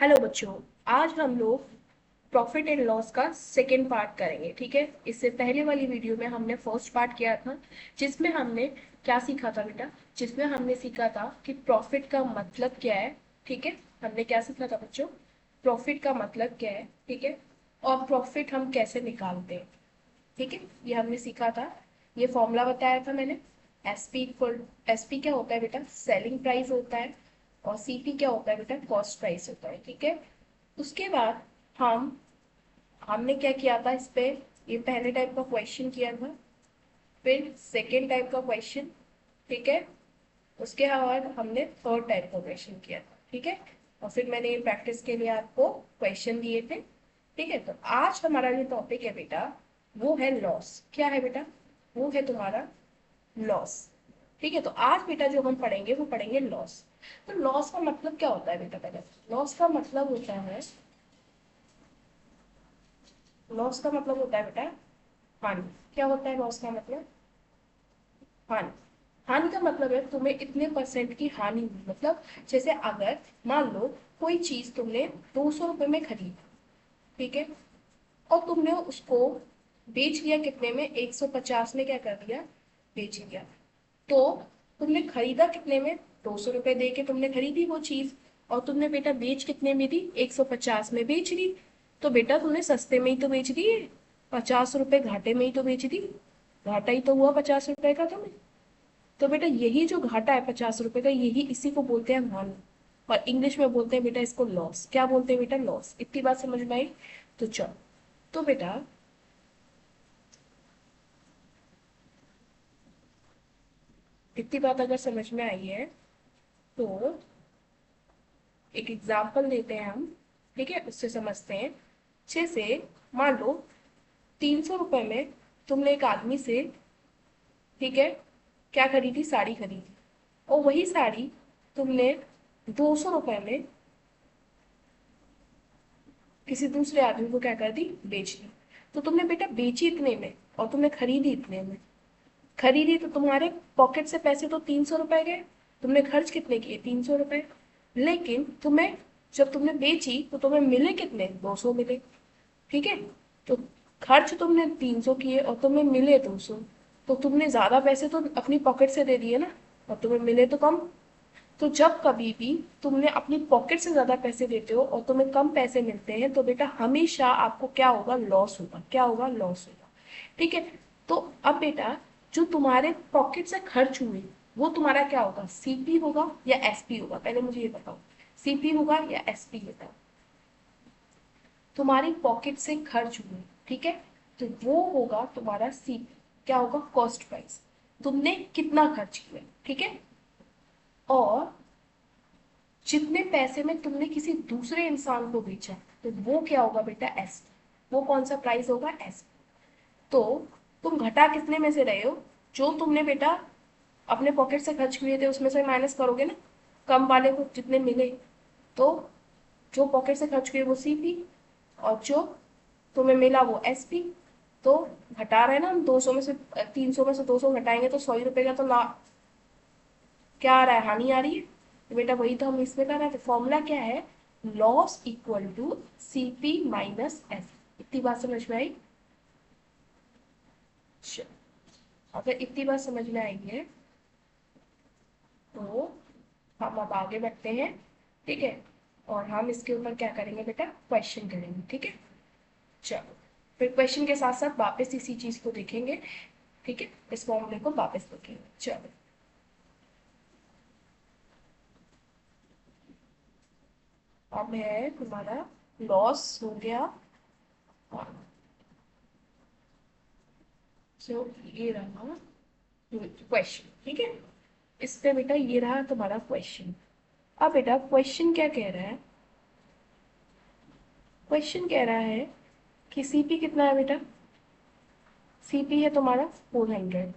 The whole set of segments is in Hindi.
हेलो बच्चों। आज हम लोग प्रॉफिट एंड लॉस का सेकेंड पार्ट करेंगे। ठीक है, इससे पहले वाली वीडियो में हमने फर्स्ट पार्ट किया था, जिसमें हमने क्या सीखा था बेटा? जिसमें हमने सीखा था कि प्रॉफिट का मतलब क्या है। ठीक है, हमने क्या सीखा था बच्चों? प्रॉफिट का मतलब क्या है, ठीक है, और प्रॉफिट हम कैसे निकालते हैं। ठीक है, ये हमने सीखा था। ये फॉर्मूला बताया था मैंने। एसपी इक्वल, एसपी क्या होता है बेटा? सेलिंग प्राइस होता है। और सीपी क्या होता है बेटा? कॉस्ट प्राइस होता है। ठीक है, उसके बाद हम हमने क्या किया था इस पे? ये पहले टाइप का क्वेश्चन किया था, फिर सेकेंड टाइप का क्वेश्चन, ठीक है, उसके बाद हमने थर्ड टाइप का क्वेश्चन किया था। ठीक है, और फिर मैंने ये प्रैक्टिस के लिए आपको क्वेश्चन दिए थे। ठीक है, तो आज हमारा जो टॉपिक है बेटा, वो है लॉस। क्या है बेटा? वो है तुम्हारा लॉस। ठीक है, तो आज बेटा जो हम पढ़ेंगे वो पढ़ेंगे लॉस। तो लॉस का मतलब क्या होता है बेटा? पहले लॉस का मतलब होता है, लॉस का मतलब होता है बेटा हानि। क्या होता है लॉस का मतलब? हानि। हानि का मतलब है तुम्हें इतने परसेंट की हानि हुई। मतलब जैसे अगर मान लो कोई चीज तुमने 200 रुपए में खरीदी, ठीक है, और तुमने उसको बेच लिया कितने में? 150 में। क्या कर दिया? बेच लिया। तो तुमने खरीदा कितने में? 200 रुपए दे के तुमने खरीदी वो चीज, और तुमने बेटा बेच कितने में दी? 150 में बेच दी। तो बेटा तुमने सस्ते में ही तो बेच दी है, 50 रुपए घाटे में ही तो बेच दी। घाटा ही तो हुआ 50 रुपए का तुम्हें। तो बेटा यही जो घाटा है 50 रुपए का, यही इसी को बोलते हैं हानि। और इंग्लिश में बोलते हैं बेटा इसको लॉस। क्या बोलते हैं बेटा? लॉस। इतनी बात समझ में आई? तो चलो, तो बेटा इतनी बात अगर समझ में आई है तो एक एग्जाम्पल लेते हैं हम। ठीक है, उससे समझते हैं। जैसे मान लो 300 रुपए में तुमने एक आदमी से, ठीक है, क्या खरीदी? साड़ी खरीदी। और वही साड़ी तुमने 200 रुपए में किसी दूसरे आदमी को क्या कर दी? बेच दी। तो तुमने बेटा बेची इतने में और तुमने खरीदी इतने में। खरीदी तो तुम्हारे पॉकेट से पैसे तो 300 रुपए गए, तुमने खर्च कितने किए? 300 रुपए। लेकिन तुम्हें, जब तुमने बेची तो तुम्हें मिले कितने? 200 मिले। ठीक है, तो खर्च तुमने 300 किए और तुम्हें मिले 200। तो तुमने ज्यादा पैसे तो अपनी पॉकेट से दे दिए ना, और तुम्हें मिले तो कम। तो जब कभी भी तुमने अपनी पॉकेट से ज्यादा पैसे देते हो और तुम्हें कम पैसे मिलते हैं, तो बेटा हमेशा आपको क्या होगा? लॉस होगा। क्या होगा? लॉस होगा। ठीक है, तो अब बेटा जो तुम्हारे पॉकेट से खर्च हुए, वो तुम्हारा क्या होगा? सीपी होगा या एसपी होगा? पहले मुझे ये बताओ, सीपी होगा या एसपी होगा? तुम्हारी पॉकेट से खर्च हुए, ठीक है, तो वो होगा तुम्हारा सीपी। क्या होगा? Cost price. तुमने कितना खर्च किया, ठीक है, और जितने पैसे में तुमने किसी दूसरे इंसान को बेचा, तो वो क्या होगा बेटा? एस। वो कौन सा प्राइस होगा? एस। तो तुम घटा कितने में से रहे हो? जो तुमने बेटा अपने पॉकेट से खर्च किए थे उसमें से माइनस करोगे ना, कम वाले को जितने मिले। तो जो पॉकेट से खर्च किए वो सीपी, और जो तुम्हें मिला वो एसपी। तो घटा रहे हैं ना हम, 200 में से 300 में से 200 घटाएंगे तो 100 रुपए का तो ला, क्या आ रहा है? हानि आ रही है। तो बेटा वही तो हम इसमें कर रहे हैं। तो फॉर्मूला क्या है? Loss equal to CP minus S. इतनी बात समझ में आई? चलो, अगर इतनी बात समझ में आई है तो हम अब आगे बढ़ते हैं। ठीक है, और हम इसके ऊपर क्या करेंगे बेटा? क्वेश्चन करेंगे। ठीक है, चलो, फिर क्वेश्चन के साथ साथ वापस इसी चीज को देखेंगे। ठीक है, इस फॉर्मूले को वापस देखेंगे। चलो, अब है तुम्हारा लॉस हो गया। सो ये रहा क्वेश्चन। ठीक है, इस पे बेटा ये रहा तुम्हारा क्वेश्चन। अब बेटा क्वेश्चन क्या कह रहा है? क्वेश्चन कह रहा है कि सीपी कितना है बेटा? सीपी है तुम्हारा 400,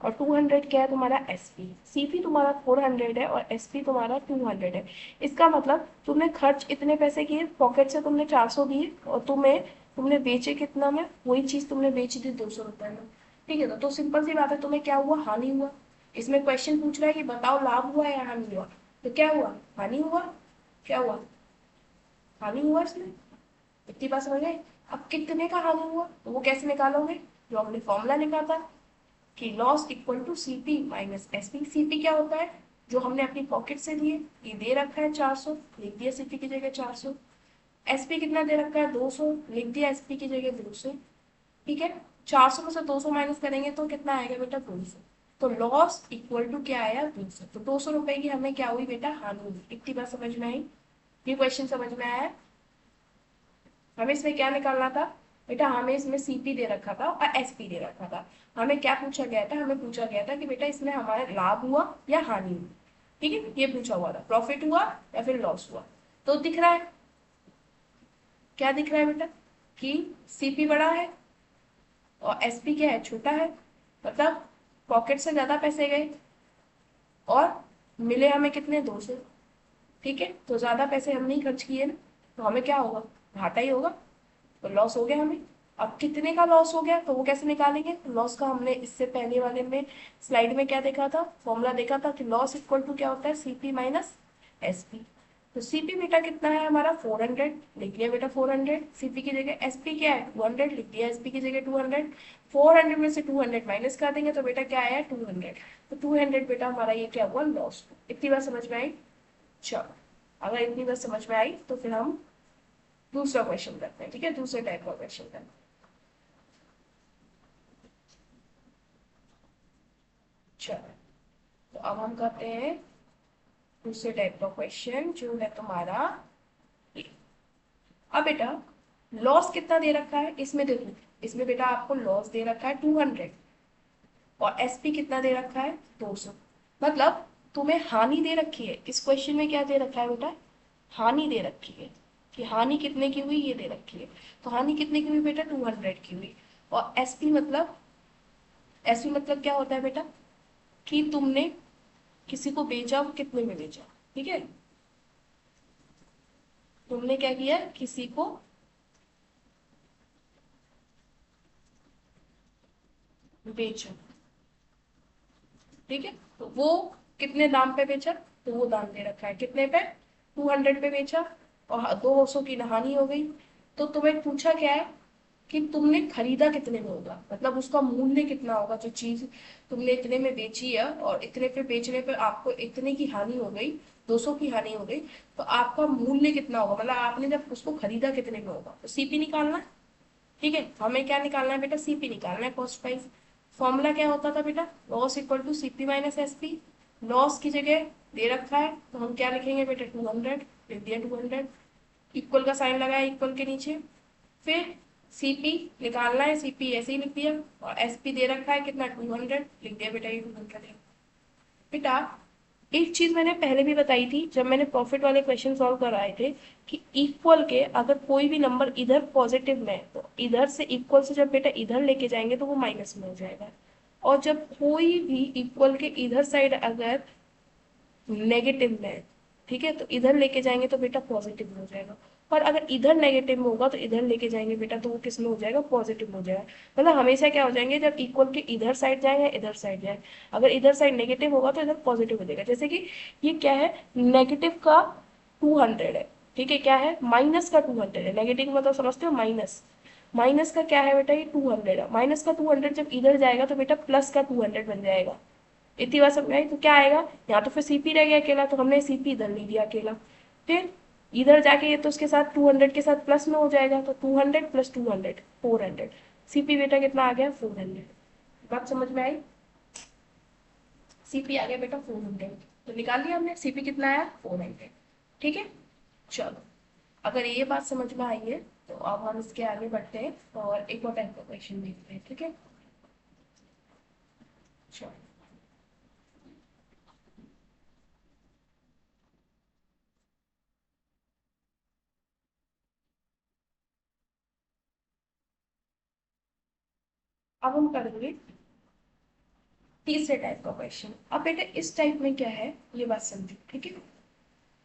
और 200 क्या है तुम्हारा? एसपी। सीपी तुम्हारा 400 है और एसपी तुम्हारा 200 है। इसका मतलब तुमने खर्च इतने पैसे किए, पॉकेट से तुमने 400 दिए, और तुमने बेचे कितना में? वही चीज तुमने बेची थी 200 रुपए में। ठीक है, तो सिंपल सी बात है, तुम्हें क्या हुआ? हानि हुआ। इसमें क्वेश्चन पूछ रहा है कि बताओ लाभ हुआ या हानि हुआ? तो क्या हुआ? हानि हुआ। क्या हुआ? हानि हुआ इसमें, इतनी बात समझ गए। अब कितने का हानि हुआ तो वो कैसे निकालोगे, जो हमने फॉर्मूला लिखा था कि loss equal to CP minus SP. CP क्या होता है, जो हमने अपनी पॉकेट से लिए, ये दे रखा है 400, लिख दिया सीपी की जगह 400। एसपी कितना दे रखा है 200, लिख दिया एसपी की जगह 200। ठीक है, 400 में से 200 माइनस करेंगे तो कितना आएगा बेटा 200। तो लॉस इक्वल टू क्या आया 200, तो 200 रुपए की हमें क्या हुई बेटा हानि हुई। इतनी बात समझ में आई, ये क्वेश्चन समझ में आया। हमें इसमें क्या निकालना था बेटा, हमें इसमें सीपी दे रखा था और एसपी दे रखा था। हमें क्या पूछा गया था, हमें पूछा गया था कि बेटा इसमें हमारा लाभ हुआ या हानि हुई। ठीक है, ये पूछा हुआ था, प्रॉफिट हुआ या फिर लॉस हुआ। तो दिख रहा है, क्या दिख रहा है बेटा कि सीपी बड़ा है और एसपी क्या है, छोटा है। मतलब पॉकेट से ज्यादा पैसे गए और मिले हमें कितने 200। ठीक है, तो ज्यादा पैसे हम नहीं खर्च किए ना, तो हमें क्या होगा, घाटा ही होगा, तो लॉस हो गया हमें। अब कितने का लॉस हो गया तो वो कैसे निकालेंगे, लॉस का हमने इससे पहले वाले में स्लाइड में क्या देखा था, फॉर्मूला देखा था कि लॉस इक्वल टू क्या होता है सीपी माइनस एसपी। तो सीपी बेटा कितना है हमारा 400, लिख लिया बेटा 400 सीपी की जगह। एसपी क्या है 200, लिख दिया एसपी की जगह 200। 400 में से 200 माइनस कर देंगे तो बेटा क्या आया 200। तो 200 बेटा हमारा ये क्या हुआ लॉस। इतनी बात समझ में आई। चलो, अगर इतनी बात समझ में आई तो फिर हम दूसरा क्वेश्चन करते हैं। ठीक है, दूसरे टाइप का क्वेश्चन करते हैं। चलो, तो अब हम करते हैं दूसरे टाइप का क्वेश्चन जो है तुम्हारा ये। अब बेटा लॉस कितना दे रखा है इसमें देखो, इसमें बेटा आपको लॉस दे रखा है 200 और एसपी कितना दे रखा है 200। मतलब तुम्हें हानि दे रखी है, इस क्वेश्चन में क्या दे रखा है बेटा, हानि दे रखी है कि हानि कितने की हुई ये दे रखी है। तो हानि कितने की हुई बेटा 200 की हुई। और एसपी मतलब, एसपी मतलब क्या होता है बेटा कि तुमने किसी को बेचा, वो कितने में बेचा। ठीक है, तुमने क्या किया, किसी को बेचा। ठीक है, तो वो कितने दाम पे बेचा, तो वो दाम दे रखा है कितने पे 200 पे बेचा और 200 की हानि हो गई। तो तुम्हें पूछा क्या है कि तुमने खरीदा कितने में होगा, मतलब उसका मूल्य कितना होगा, जो चीज तुमने इतने में बेची है और इतने पे बेचने पे आपको इतने की हानि हो गई, 200 की हानि हो गई, तो आपका मूल्य कितना होगा, मतलब आपने जब उसको खरीदा कितने में होगा, तो सीपी निकालना है। ठीक है, तो हमें क्या निकालना है बेटा, सीपी निकालना है, कॉस्ट प्राइस। फॉर्मूला क्या होता था बेटा, loss equal to CP minus SP. Loss की जगह दे रखा है तो हम क्या लिखेंगे बेटा 200, लिख दिया 200। इक्वल का साइन लगाया इक्वल के नीचे। फिर सीपी निकालना है, सीपी ऐसे ही लिख दिया और एसपी दे रखा है कितना 200, लिख दिया बेटा ये 200 है। बेटा एक चीज मैंने पहले भी बताई थी जब मैंने प्रॉफिट वाले क्वेश्चन सॉल्व कराए थे कि इक्वल के अगर कोई भी नंबर इधर पॉजिटिव में है तो इधर से इक्वल से जब बेटा इधर लेके जाएंगे तो वो माइनस में हो जाएगा। और जब कोई भी इक्वल के इधर साइड अगर नेगेटिव में है, ठीक है, तो इधर लेके जाएंगे तो बेटा पॉजिटिव में हो जाएगा। और अगर इधर नेगेटिव में होगा तो इधर लेके जाएंगे बेटा तो वो किस में हो जाएगा, पॉजिटिव में हो जाएगा। मतलब हमेशा क्या हो जाएंगे, जब इक्वल के इधर साइड जाए या इधर साइड जाए, अगर इधर साइड नेगेटिव होगा तो इधर पॉजिटिव हो जाएगा। जैसे कि ये क्या है, नेगेटिव का 200 है, ठीक है, क्या है माइनस का 200 है, नेगेटिव मतलब समझते हो माइनस, माइनस का क्या है बेटा ये 200 है। माइनस का 200 जब इधर जाएगा तो बेटा प्लस का 200 बन जाएगा। इतनी बात समझ में आई, तो क्या आएगा यहाँ, तो फिर सीपी रह गया अकेला, तो हमने सीपी इधर ले लिया अकेला। फिर इधर जाके ये तो उसके साथ 200 के साथ प्लस में हो जाएगा, तो 200 प्लस 200 400। सीपी बेटा कितना आ गया 400। बात समझ में आई, सीपी आ गया बेटा 400, तो निकाल लिया हमने सीपी कितना आया 400। ठीक है, चलो, अगर ये बात समझ में आई है तो अब हम इसके आगे बढ़ते हैं और एक और टाइप का क्वेश्चन देखते हैं। ठीक है, चलो, अब हम करेंगे तीसरे टाइप का क्वेश्चन। अब बेटा इस टाइप में क्या है ये बात समझो। ठीक है,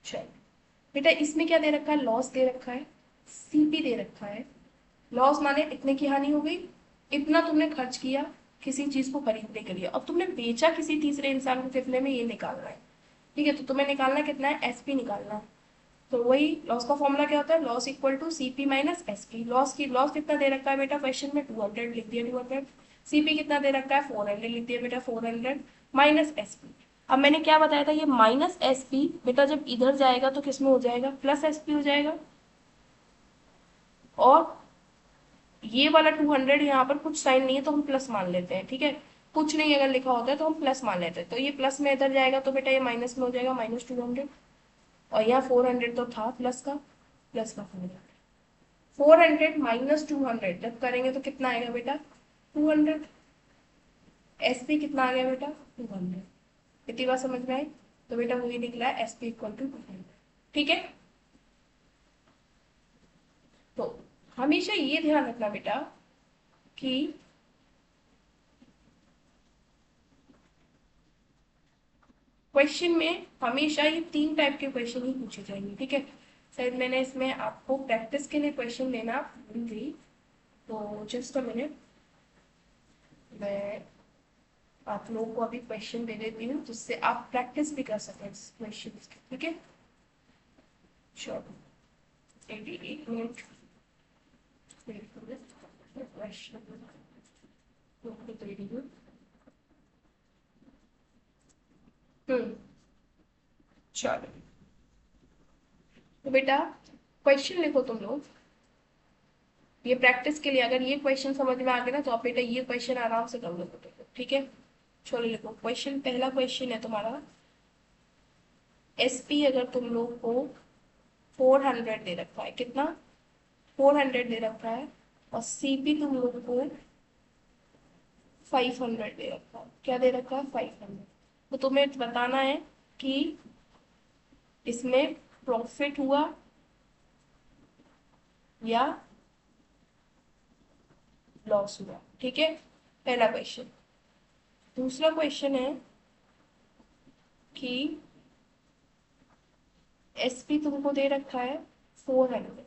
चलो बेटा इसमें क्या दे रखा है, लॉस दे रखा है, सीपी दे रखा है। लॉस माने इतने की हानि हो गई, इतना तुमने खर्च किया किसी चीज को खरीदने के लिए, अब तुमने बेचा किसी तीसरे इंसान को कितने में ये निकालना है। ठीक है, तो तुम्हें निकालना कितना है, एसपी निकालना है। तो वही लॉस का फॉर्मूला क्या होता है, loss equal to CP minus SP. Loss कितना दे रखा है बेटा क्वेश्चन में, 200 लिख दिया 200। सीपी कितना दे रखा है, 400 लिख दिया बेटा 400 माइनस एसपी। अब मैंने क्या बताया था, ये माइनस एसपी बेटा जब इधर जाएगा तो किस में हो जाएगा, प्लस एसपी हो जाएगा। और ये वाला 200 यहाँ पर कुछ साइन नहीं है तो हम प्लस मान लेते हैं, ठीक है। कुछ नहीं अगर लिखा होता है तो हम प्लस मान लेते हैं, तो ये प्लस में इधर जाएगा तो बेटा ये माइनस में हो जाएगा, -200। और यहाँ 400 तो था प्लस का, प्लस का 400 माइनस 200 जब करेंगे तो कितना आएगा बेटा, 200। एसपी कितना आ गया बेटा, 200। इतनी बात समझ में आई। तो बेटा वही निकला है एसपी इक्वल टू 200, ठीक है। तो हमेशा ये ध्यान रखना बेटा कि क्वेश्चन में हमेशा ये 3 टाइप के क्वेश्चन ही पूछे जाएंगे, ठीक है। शायद मैंने इसमें आपको प्रैक्टिस के लिए क्वेश्चन देना भूल गई, तो जस्ट अ मिनट, मैं आप लोगों को अभी क्वेश्चन दे देती हूँ जिससे आप प्रैक्टिस भी कर सकें इस क्वेश्चन की, ठीक है। श्योर, 88 मिनट क्वेश्चन दे रही हूँ। चलो तो बेटा क्वेश्चन लिखो तुम लोग, ये प्रैक्टिस के लिए। अगर ये क्वेश्चन समझ में आ गया ना तो आप बेटा ये क्वेश्चन आराम से कर लोगे, ठीक है। चलो लिखो क्वेश्चन, पहला क्वेश्चन है तुम्हारा, एसपी अगर तुम लोग को 400 दे रखा है, कितना, 400 दे रखा है, और सीपी तुम लोग को 500 दे रखा है। क्या दे रखा है, 500। तो तुम्हें बताना है कि इसमें प्रॉफिट हुआ या लॉस हुआ, ठीक है, पहला क्वेश्चन। दूसरा क्वेश्चन है कि एसपी तुमको दे रखा है 400,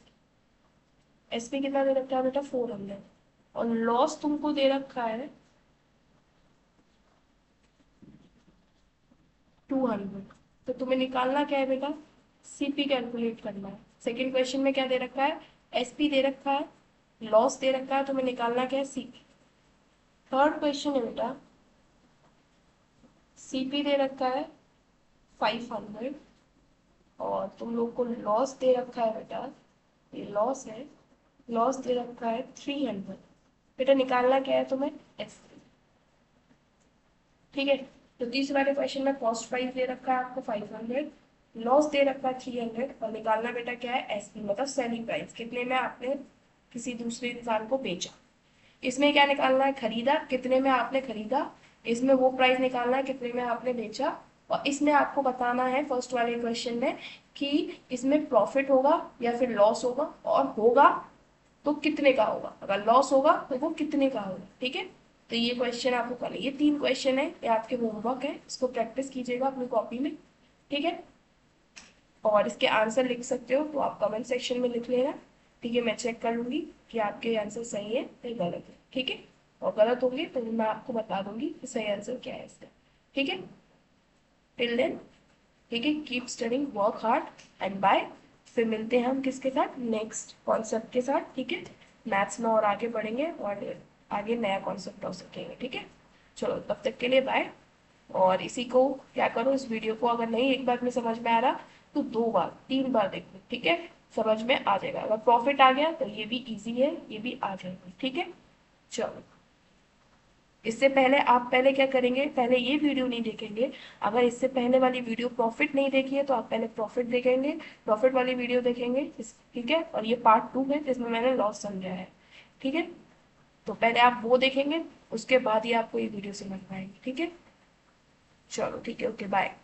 एसपी कितना दे रखा है बेटा 400, और लॉस तुमको दे रखा है 200। तो तुम्हें निकालना क्या है बेटा, सीपी कैलकुलेट करना है। सेकंड क्वेश्चन में क्या दे रखा है, एसपी दे रखा है, लॉस दे रखा है, तुम्हें निकालना क्या है, सीपी। थर्ड क्वेश्चन है बेटा, सीपी दे रखा है 500, और तुम लोग को लॉस दे रखा है बेटा, ये लॉस है, लॉस दे रखा है 300। बेटा निकालना क्या है तुम्हें, एसपी, ठीक है। तो तीसरे वाले क्वेश्चन में कॉस्ट प्राइस दे रखा है आपको 500, लॉस दे रखा है 300, और निकालना बेटा क्या है, एसपी मतलब सेलिंग प्राइस, कितने में आपने किसी दूसरे इंसान को बेचा। इसमें क्या निकालना है, खरीदा, कितने में आपने खरीदा। इसमें वो प्राइस निकालना है कितने में आपने बेचा। और इसमें आपको बताना है फर्स्ट वाले क्वेश्चन में कि इसमें प्रॉफिट होगा या फिर लॉस होगा, और होगा तो कितने का होगा, अगर लॉस होगा तो वो कितने का होगा, ठीक है। तो ये क्वेश्चन आपको करना है, ये 3 क्वेश्चन है, ये आपके होमवर्क है, इसको प्रैक्टिस कीजिएगा अपनी कॉपी में, ठीक है। और इसके आंसर लिख सकते हो तो आप कमेंट सेक्शन में लिख लेना, ठीक है। मैं चेक कर लूंगी कि आपके आंसर सही है या गलत है, ठीक है। और गलत होंगे तो मैं आपको बता दूंगी कि सही आंसर क्या है इसका, ठीक है। टिल देन, ठीक है, keep studying, work hard and bye. फिर मिलते हैं हम किसके साथ, नेक्स्ट कॉन्सेप्ट के साथ, ठीक है। मैथ्स में और आगे बढ़ेंगे और आगे नया कॉन्सेप्ट और सीखेंगे, ठीक है। चलो तब तक के लिए बाय। और इसी को क्या करो, इस वीडियो को अगर नहीं एक बार में समझ में आ रहा तो 2 बार 3 बार देखो, ठीक है, समझ में आ जाएगा। अगर प्रॉफिट आ गया तो ये भी इजी है, ये भी आ जाएगा, ठीक है। चलो इससे पहले आप पहले क्या करेंगे, पहले ये वीडियो नहीं देखेंगे। अगर इससे पहले वाली वीडियो प्रॉफिट नहीं देखी है तो आप पहले प्रॉफिट देखेंगे, प्रॉफिट वाली वीडियो देखेंगे, ठीक है। और ये पार्ट 2 है जिसमें मैंने लॉस समझा है, ठीक है। तो पहले आप वो देखेंगे, उसके बाद ही आपको ये वीडियो समझ में आएगी, ठीक है। चलो ठीक है, ओके बाय।